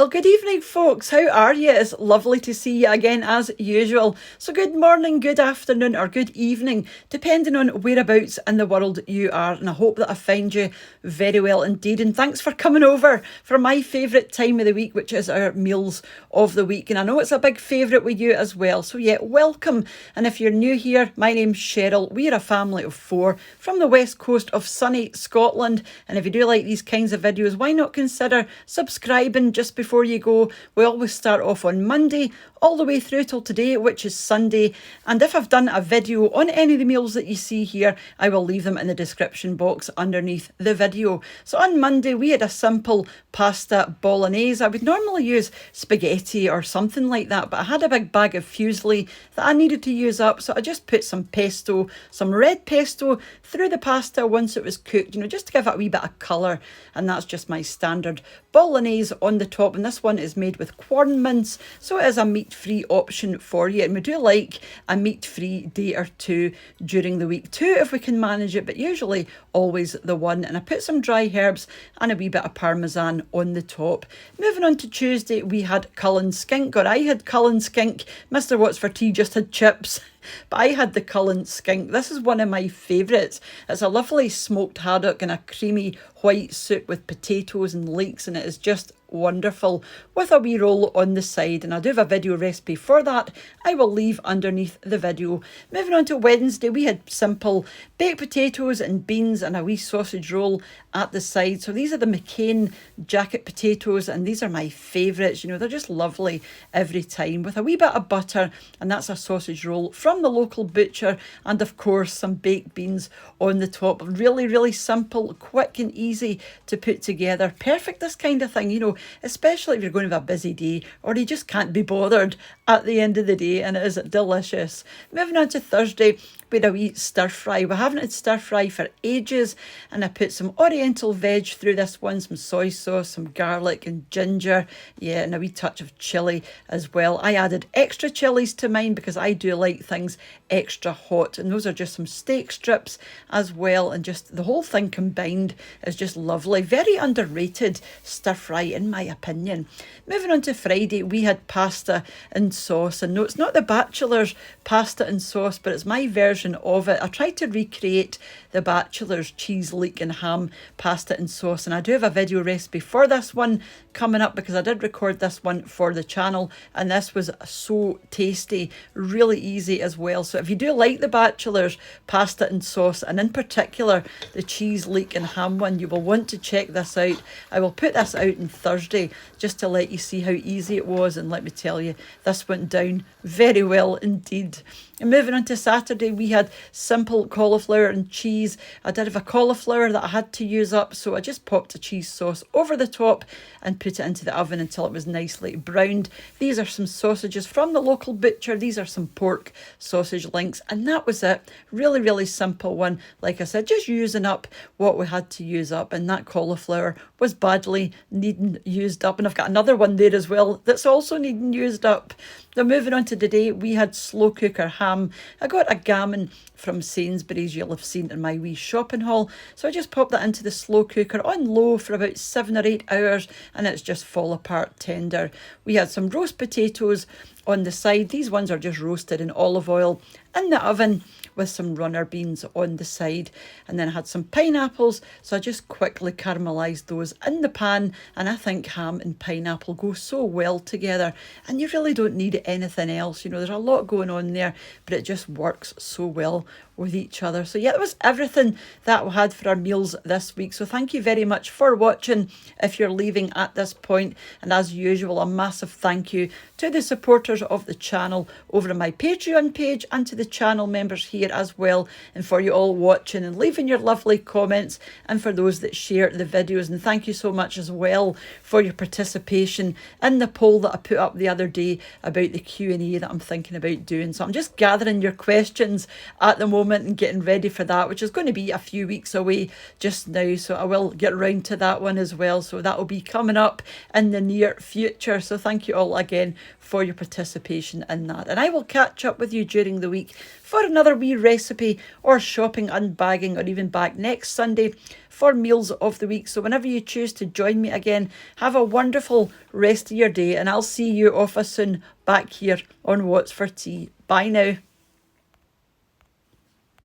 Well, good evening, folks. How are you? It's lovely to see you again as usual. So good morning, good afternoon, or good evening, depending on whereabouts in the world you are. And I hope that I find you very well indeed. And thanks for coming over for my favourite time of the week, which is our meals of the week. And I know it's a big favourite with you as well. So yeah, welcome. And if you're new here, my name's Cheryl. We're a family of 4 from the west coast of sunny Scotland. And if you do like these kinds of videos, why not consider subscribing just before you go. We always start off on Monday all the way through till today, which is Sunday. And if I've done a video on any of the meals that you see here, I will leave them in the description box underneath the video. So on Monday, we had a simple pasta bolognese. I would normally use spaghetti or something like that, but I had a big bag of fusilli that I needed to use up. So I just put some pesto, some red pesto through the pasta once it was cooked, just to give it a wee bit of colour. And that's just my standard bolognese on the top. And this one is made with corn mince, so it is a meat-free option for you. And we do like a meat-free day or two during the week, 2 if we can manage it, but usually always the 1. And I put some dry herbs and a wee bit of parmesan on the top. Moving on to Tuesday, we had Cullen skink, or I had Cullen skink. Mr. What's for Tea just had chips. But I had the Cullen skink. This is one of my favourites. It's a lovely smoked haddock and a creamy white soup with potatoes and leeks, and it is just wonderful with a wee roll on the side. And I do have a video recipe for that. I will leave underneath the video. Moving on to Wednesday, we had simple baked potatoes and beans and a wee sausage roll at the side. So these are the McCain jacket potatoes, and these are my favourites. They're just lovely every time, with a wee bit of butter, and that's a sausage roll from the local butcher, and of course some baked beans on the top. Really, really simple, quick and easy to put together. Perfect, this kind of thing, especially if you're going to have a busy day or you just can't be bothered at the end of the day, and it is delicious. Moving on to Thursday, we had a wee stir fry. We haven't had stir fry for ages, and I put some oriental veg through this one, some soy sauce, some garlic and ginger, and a wee touch of chilli as well. I added extra chilies to mine because I do like things extra hot, and those are just some steak strips as well, and just the whole thing combined is just lovely. Very underrated stir fry in my opinion. Moving on to Friday, we had pasta and sauce, and no, it's not the Bachelor's pasta and sauce, but it's my version of it. I tried to recreate the Bachelor's cheese, leek and ham pasta and sauce, and I do have a video recipe for this one coming up because I did record this one for the channel, and this was so tasty, really easy as well. So if you do like the Bachelor's pasta and sauce, and in particular the cheese, leek and ham one, you will want to check this out. I will put this out on Thursday just to let you see how easy it was, and let me tell you, this went down very well indeed. And moving on to Saturday, we had simple cauliflower and cheese. I did have a cauliflower that I had to use up, so I just popped a cheese sauce over the top and put it into the oven until it was nicely browned. These are some sausages from the local butcher. These are some pork sausage links, and that was it. Really, really simple one. Like I said, just using up what we had to use up, and that cauliflower was badly needing used up. And I've got another one there as well that's also needing used up. Now moving on to today, we had slow cooker ham. I got a gammon from Sainsbury's, you'll have seen in my wee shopping haul. So I just popped that into the slow cooker on low for about 7 or 8 hours, and it's just fall apart tender. We had some roast potatoes on the side. These ones are just roasted in olive oil in the oven with some runner beans on the side. And then I had some pineapples, so I just quickly caramelised those in the pan, and I think ham and pineapple go so well together, and you really don't need anything else. There's a lot going on there, but it just works so well with each other. So yeah, that was everything that we had for our meals this week. So thank you very much for watching if you're leaving at this point. And as usual, a massive thank you to the supporters of the channel over on my Patreon page, and to the channel members here as well, and for you all watching and leaving your lovely comments, and for those that share the videos. And thank you so much as well for your participation in the poll that I put up the other day about the Q&A that I'm thinking about doing. So I'm just gathering your questions at the moment and getting ready for that, which is going to be a few weeks away just now, so I will get around to that one as well. So that will be coming up in the near future. So thank you all again for your participation in that, and I will catch up with you during the week for another wee wee recipe or shopping, unbagging, or even back next Sunday for Meals of the Week. So whenever you choose to join me again, have a wonderful rest of your day, and I'll see you off a soon back here on What's for Tea. Bye now.